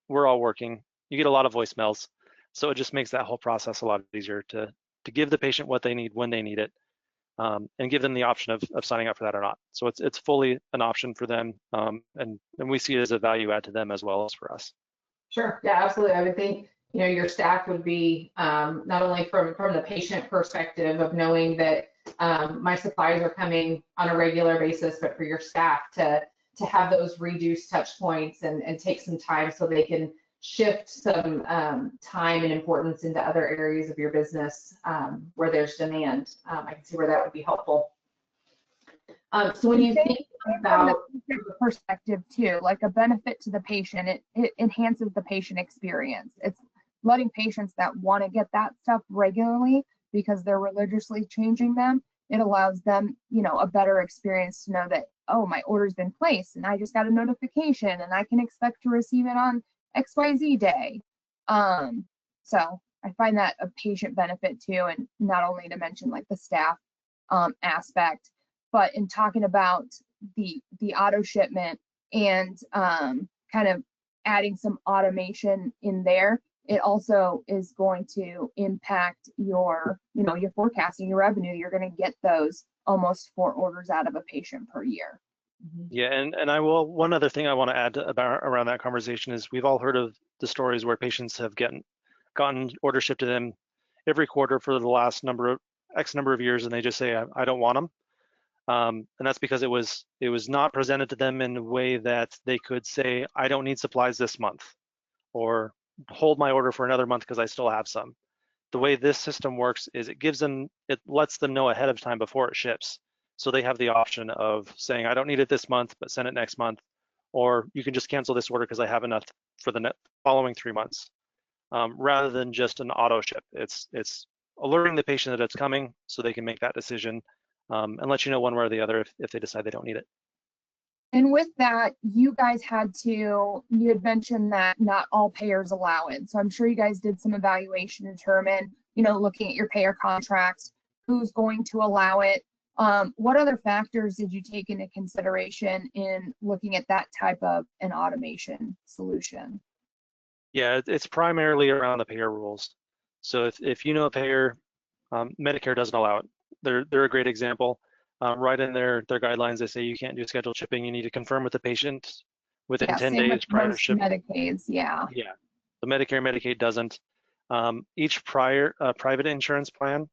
we're all working. You get a lot of voicemails. So it just makes that whole process a lot easier to give the patient what they need when they need it, and give them the option of signing up for that or not. So it's fully an option for them, and we see it as a value add to them as well as for us. Sure, yeah, absolutely. I would think, your staff would be, not only from the patient perspective of knowing that my supplies are coming on a regular basis, but for your staff to have those reduced touch points and take some time so they can shift some time and importance into other areas of your business where there's demand. I can see where that would be helpful. So when you think about the perspective too, like a benefit to the patient, it enhances the patient experience. It's letting patients that want to get that stuff regularly because they're religiously changing them. It allows them, a better experience to know that, oh, my order's been placed and I just got a notification and I can expect to receive it on XYZ day. So I find that a patient benefit too, and not only to mention like the staff aspect, but in talking about the auto shipment and kind of adding some automation in there, it also is going to impact your, your forecasting, your revenue. You're going to get those almost 4 orders out of a patient per year. Yeah, and I will, one other thing I want to add around that conversation is we've all heard of the stories where patients have gotten orders shipped to them every quarter for the last X number of years, and they just say, I don't want them. And that's because it was not presented to them in a way that they could say, I don't need supplies this month, or hold my order for another month because I still have some. The way this system works is it lets them know ahead of time before it ships. So they have the option of saying, I don't need it this month, but send it next month. Or you can just cancel this order because I have enough for the following 3 months. Rather than just an auto ship. It's alerting the patient that it's coming so they can make that decision, and let you know one way or the other if they decide they don't need it. And with that, you guys you had mentioned that not all payers allow it. So I'm sure you guys did some evaluation to determine, looking at your payer contracts, who's going to allow it. What other factors did you take into consideration in looking at that type of an automation solution? Yeah, it's primarily around the payer rules. So if a payer, Medicare doesn't allow it. They're a great example. Right in their guidelines, they say you can't do scheduled shipping. You need to confirm with the patient within 10 days prior to shipping. Medicaids, yeah. Yeah, the Medicare and Medicaid doesn't. Each private insurance plan,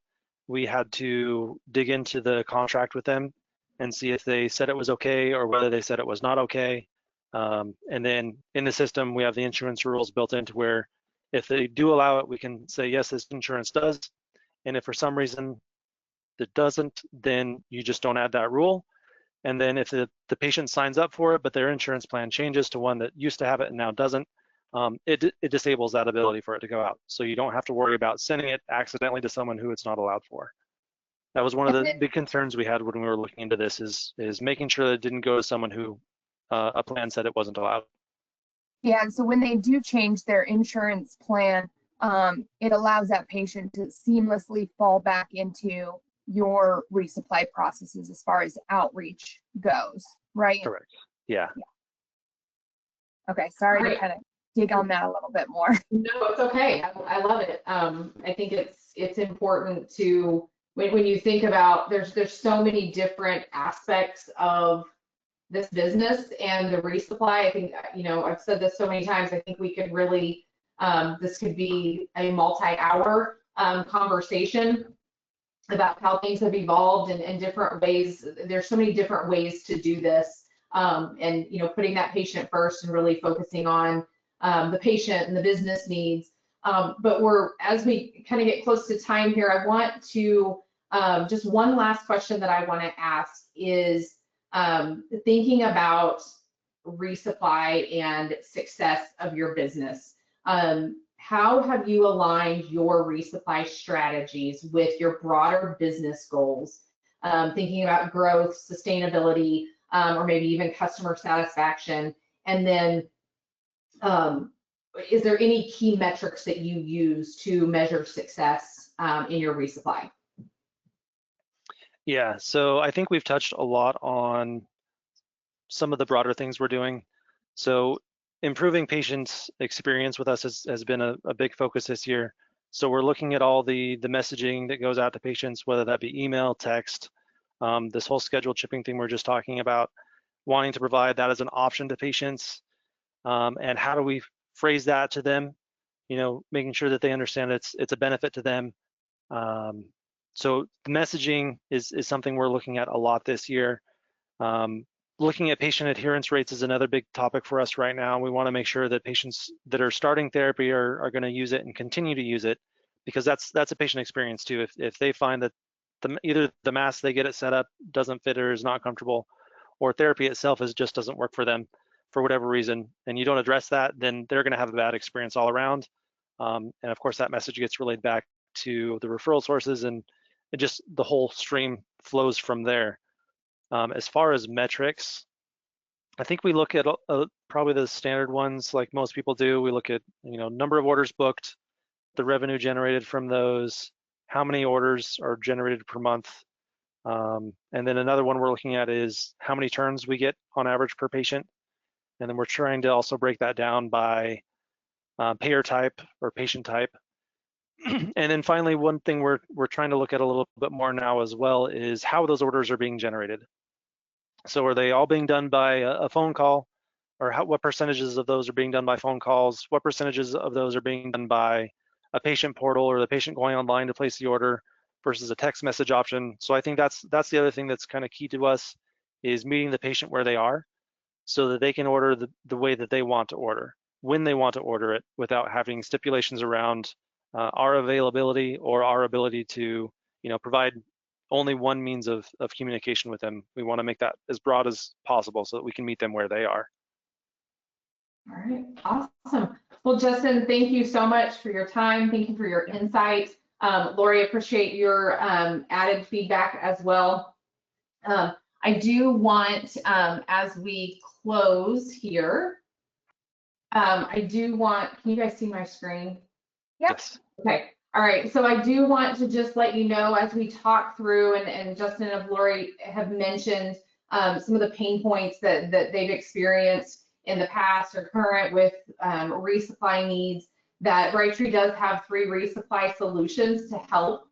we had to dig into the contract with them and see if they said it was okay or whether they said it was not okay. And then in the system, we have the insurance rules built into where if they do allow it, we can say, yes, this insurance does. And if for some reason it doesn't, then you just don't add that rule. And then if the patient signs up for it, but their insurance plan changes to one that used to have it and now doesn't, it disables that ability for it to go out. So you don't have to worry about sending it accidentally to someone who it's not allowed for. That was one of the big concerns we had when we were looking into this is making sure that it didn't go to someone who a plan said it wasn't allowed. Yeah, and so when they do change their insurance plan, it allows that patient to seamlessly fall back into your resupply processes as far as outreach goes, right? Correct. Yeah. Okay, sorry to Right. kind of dig on that a little bit more. No, it's okay. I love it. I think it's important to when you think about there's so many different aspects of this business and the resupply. I think, I've said this so many times, I think we could really, this could be a multi-hour conversation about how things have evolved and different ways. There's so many different ways to do this. And, putting that patient first and really focusing on the patient and the business needs. But as we kind of get close to time here, I want to, just one last question that I want to ask is, thinking about resupply and success of your business. How have you aligned your resupply strategies with your broader business goals? Thinking about growth, sustainability, or maybe even customer satisfaction. And then, is there any key metrics that you use to measure success in your resupply? Yeah, so I think we've touched a lot on some of the broader things we're doing. So improving patients' experience with us has been a big focus this year. So we're looking at all the messaging that goes out to patients, whether that be email, text, this whole scheduled shipping thing we're just talking about, wanting to provide that as an option to patients. And how do we phrase that to them, making sure that they understand it's a benefit to them. So the messaging is something we're looking at a lot this year. Looking at patient adherence rates is another big topic for us right now. We want to make sure that patients that are starting therapy are going to use it and continue to use it, because that's a patient experience too. If they find that either the mask they get it set up doesn't fit or is not comfortable, or therapy itself just doesn't work for them for whatever reason, and you don't address that, then they're going to have a bad experience all around. And of course, that message gets relayed back to the referral sources, and just the whole stream flows from there. As far as metrics, I think we look at probably the standard ones like most people do. We look at number of orders booked, the revenue generated from those, how many orders are generated per month, and then another one we're looking at is how many turns we get on average per patient, and then we're trying to also break that down by payer type or patient type. And then finally, one thing we're trying to look at a little bit more now as well is how those orders are being generated. So are they all being done by a phone call, or what percentages of those are being done by phone calls? What percentages of those are being done by a patient portal or the patient going online to place the order versus a text message option? So I think that's the other thing that's kind of key to us, is meeting the patient where they are so that they can order the way that they want to order, when they want to order it, without having stipulations around our availability or our ability to provide only one means of communication with them. We want to make that as broad as possible so that we can meet them where they are. All right, awesome. Well, Justin, thank you so much for your time. Thank you for your insight. Lori, appreciate your added feedback as well. I do want, as we close here, I do want, can you guys see my screen? Yep. Yes. Okay. All right. So I do want to just let you know, as we talk through, and Justin and Lori have mentioned some of the pain points that they've experienced in the past or current with resupply needs, that Brightree does have 3 resupply solutions to help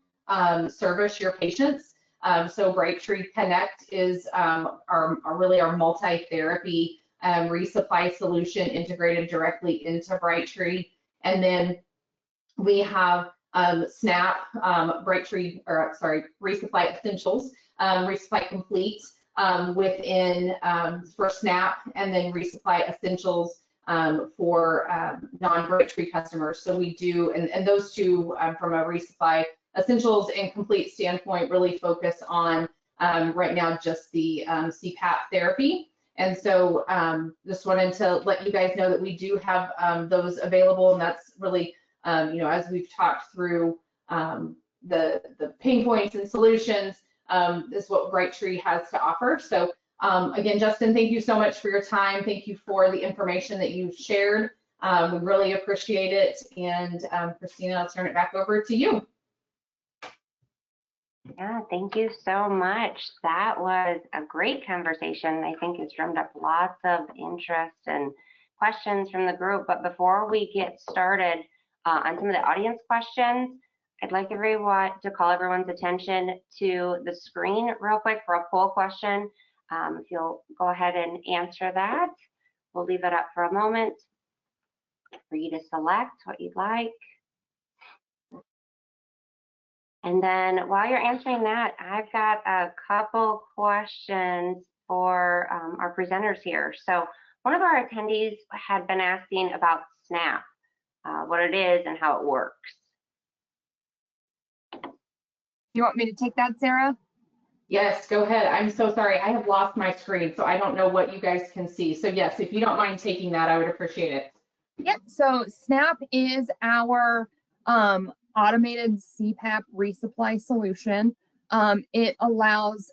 service your patients. So Brightree Connect is really our multi-therapy resupply solution integrated directly into Brightree. And then we have Snap, Brightree, Resupply Essentials, Resupply Complete within for Snap, and then Resupply Essentials for non-Brightree customers. So we do, and those two from a Resupply Essentials and Complete standpoint really focus on right now just the CPAP therapy. And so just wanted to let you guys know that we do have those available, and that's really as we've talked through the pain points and solutions, is what Brightree has to offer. So again, Justin, thank you so much for your time. Thank you for the information that you've shared. We really appreciate it. And Christina, I'll turn it back over to you. Yeah, thank you so much. That was a great conversation. I think it's drummed up lots of interest and questions from the group. But before we get started on some of the audience questions, I'd like everyone to call everyone's attention to the screen real quick for a poll question. If you'll go ahead and answer that, we'll leave it up for a moment for you to select what you'd like. And then while you're answering that, I've got a couple questions for our presenters here. So one of our attendees had been asking about SNAP, what it is and how it works. You want me to take that, Sarah? Yes, go ahead. I'm so sorry. I have lost my screen, so I don't know what you guys can see. So yes, if you don't mind taking that, I would appreciate it. Yep. So SNAP is our automated CPAP resupply solution. It allows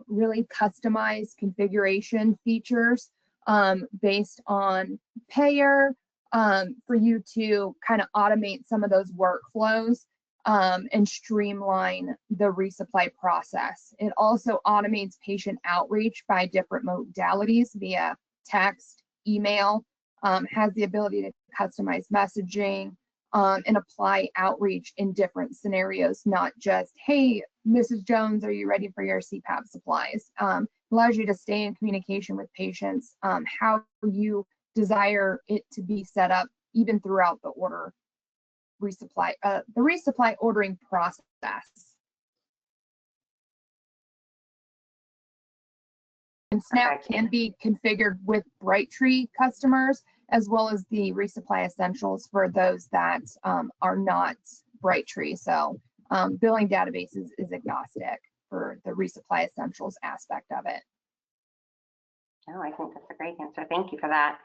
really customized configuration features based on payer for you to kind of automate some of those workflows and streamline the resupply process. It also automates patient outreach by different modalities via text, email, has the ability to customize messaging and apply outreach in different scenarios, not just, hey, Mrs. Jones, are you ready for your CPAP supplies? Allows you to stay in communication with patients, how you desire it to be set up even throughout the order resupply, the resupply ordering process. And SNAP can be configured with Brightree customers, as well as the Resupply Essentials for those that are not Brightree. So billing databases is agnostic for the Resupply Essentials aspect of it. Oh, I think that's a great answer. Thank you for that.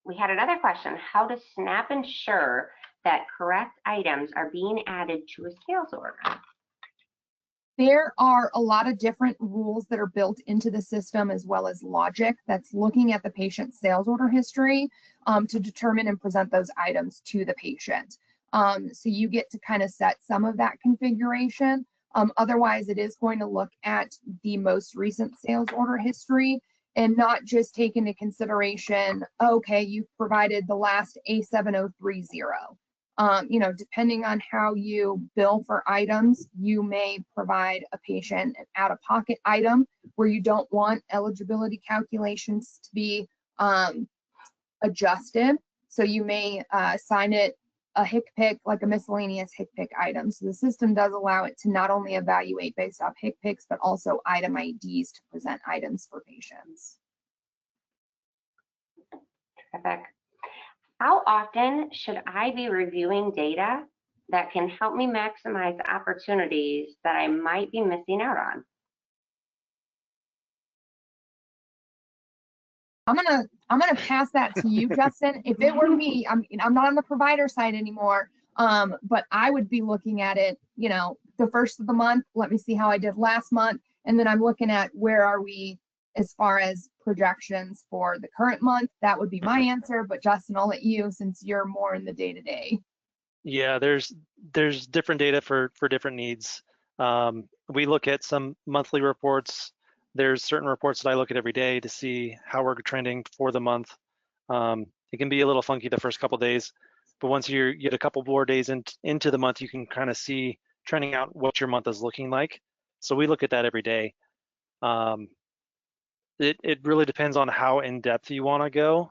We had another question. How does SNAP ensure that correct items are being added to a sales order? There are a lot of different rules that are built into the system, as well as logic that's looking at the patient's sales order history to determine and present those items to the patient. So you get to kind of set some of that configuration. Otherwise, it is going to look at the most recent sales order history and not just take into consideration, okay, you've provided the last A7030. You know, depending on how you bill for items, you may provide a patient an out-of-pocket item where you don't want eligibility calculations to be adjusted. So you may assign it a HCPC, like a miscellaneous HCPC item. So the system does allow it to not only evaluate based off HCPCs, but also item IDs to present items for patients. Terrific. How often should I be reviewing data that can help me maximize opportunities that I might be missing out on? I'm gonna pass that to you, Justin. If it were me, I'm not on the provider side anymore, but I would be looking at it, you know, the first of the month. Let me see how I did last month, and then I'm looking at where are we as far as projections for the current month. That would be my answer, but Justin, I'll let you, since you're more in the day-to-day. Yeah, there's different data for different needs. We look at some monthly reports. There's certain reports that I look at every day to see how we're trending for the month. It can be a little funky the first couple of days, but once you get a couple more days into the month, you can kind of see trending out what your month is looking like. So we look at that every day. It really depends on how in depth you want to go,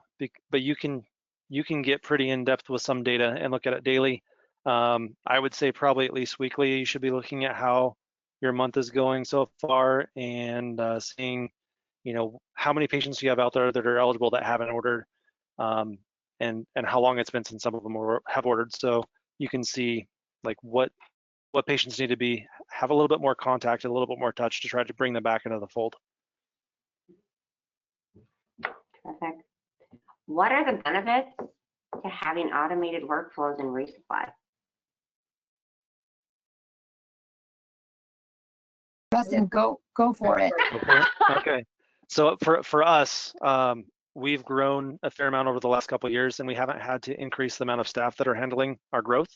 but you can get pretty in depth with some data and look at it daily. I would say probably at least weekly you should be looking at how your month is going so far and seeing, you know, how many patients you have out there that are eligible that haven't ordered, and how long it's been since some of them have ordered. So you can see like what patients need to have a little bit more contact, a little bit more touch to try to bring them back into the fold. Perfect. What are the benefits to having automated workflows in resupply? Justin, go for it. Okay. So for us, we've grown a fair amount over the last couple of years, and we haven't had to increase the amount of staff that are handling our growth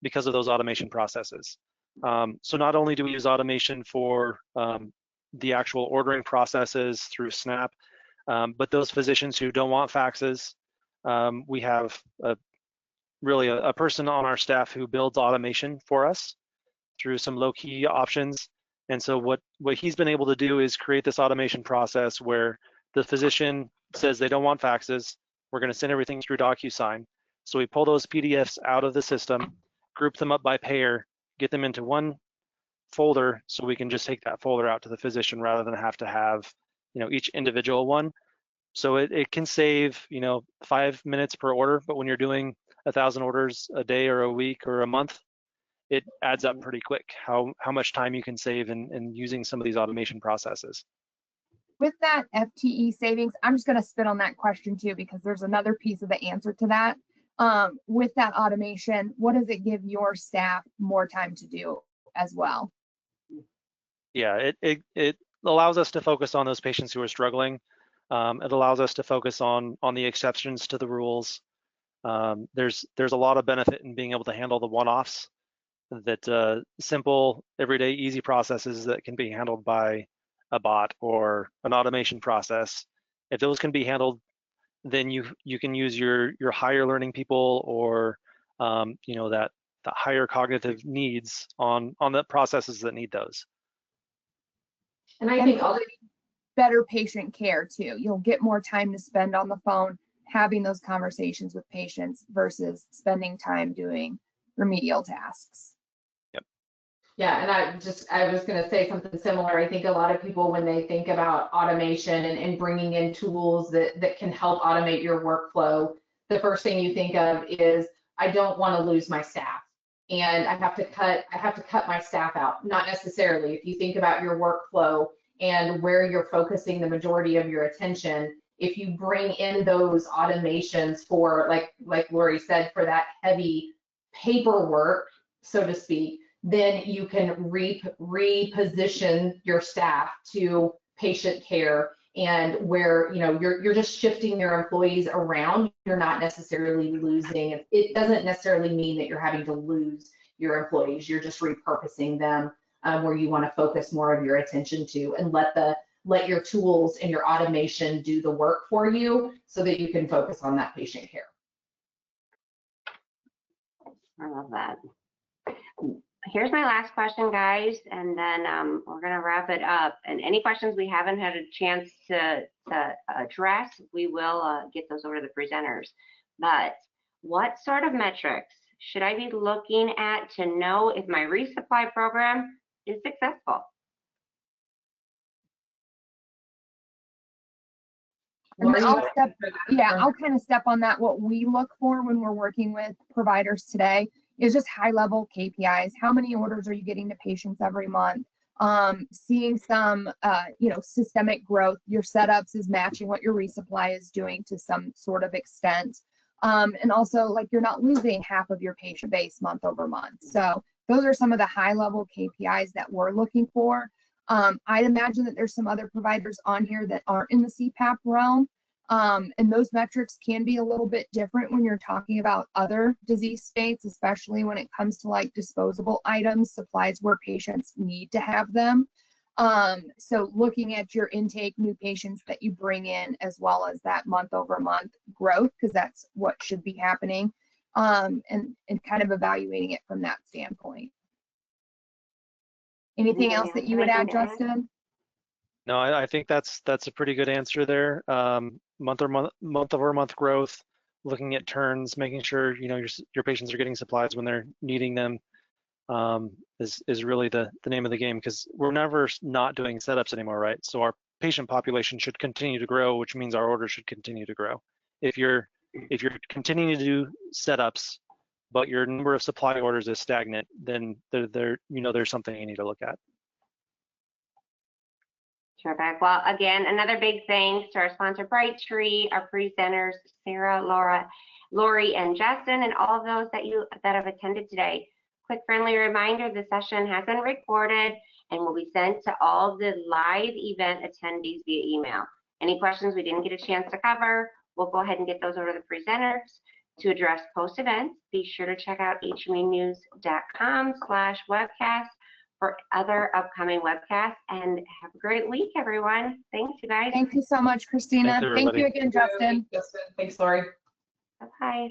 because of those automation processes. So not only do we use automation for the actual ordering processes through Snap, but those physicians who don't want faxes, we have really a person on our staff who builds automation for us through some low-key options. And so what he's been able to do is create this automation process where the physician says they don't want faxes. We're going to send everything through DocuSign. So we pull those PDFs out of the system, group them up by payer, get them into one folder, so we can just take that folder out to the physician rather than have to have, each individual one. So it can save, 5 minutes per order, but when you're doing 1,000 orders a day or a week or a month, it adds up pretty quick how much time you can save in using some of these automation processes. With that FTE savings, I'm just going to spit on that question too, because there's another piece of the answer to that. With that automation, what does it give your staff more time to do as well? Yeah, it allows us to focus on those patients who are struggling. It allows us to focus on the exceptions to the rules. There's a lot of benefit in being able to handle the one-offs, that simple, everyday, easy processes that can be handled by a bot or an automation process. If those can be handled, then you can use your higher learning people or that higher cognitive needs on the processes that need those. And I think all better patient care too. You'll get more time to spend on the phone having those conversations with patients versus spending time doing remedial tasks. Yep. Yeah, and I was going to say something similar. I think a lot of people, when they think about automation and bringing in tools that can help automate your workflow, the first thing you think of is, I don't want to lose my staff, and I have to cut my staff out. Not necessarily. If you think about your workflow and where you're focusing the majority of your attention, if you bring in those automations for, like Lori said, for that heavy paperwork, so to speak, then you can reposition your staff to patient care, and where you're just shifting your employees around. You're not necessarily losing. It doesn't necessarily mean that you're having to lose your employees. You're just repurposing them where you want to focus more of your attention to, and let your tools and your automation do the work for you, so that you can focus on that patient care. I love that. Here's my last question, guys, and then we're going to wrap it up. And any questions we haven't had a chance to address, we will get those over to the presenters. But what sort of metrics should I be looking at to know if my resupply program is successful? I'll kind of step on that. What we look for when we're working with providers today is just high level KPIs. How many orders are you getting to patients every month? Seeing some, systemic growth. Your setups is matching what your resupply is doing to some sort of extent. And also, like, you're not losing half of your patient base month over month. So those are some of the high level KPIs that we're looking for. I'd imagine that there's some other providers on here that aren't in the CPAP realm. And those metrics can be a little bit different when you're talking about other disease states, especially when it comes to like disposable items, supplies where patients need to have them. So looking at your intake, new patients that you bring in, as well as that month over month growth, because that's what should be happening, and kind of evaluating it from that standpoint. Anything else that you would add, Justin? No, I think that's a pretty good answer there. Month over month growth, looking at turns, making sure your patients are getting supplies when they're needing them, is really the name of the game, because we're never not doing setups anymore, right? So our patient population should continue to grow, which means our orders should continue to grow. If you're continuing to do setups, but your number of supply orders is stagnant, then there's something you need to look at. Terrific. Well, again, another big thanks to our sponsor, Brightree, our presenters, Sarah, Laura, Lori, and Justin, and all of those that have attended today. Quick friendly reminder, the session has been recorded and will be sent to all the live event attendees via email. Any questions we didn't get a chance to cover, we'll go ahead and get those over to the presenters. To address post events, be sure to check out hmenews.com/webcast for other upcoming webcasts, and have a great week, everyone. Thanks, you guys. Thank you so much, Christina. Thanks, Thank everybody. you again, Justin. Justin. Thanks, Lori. Bye-bye.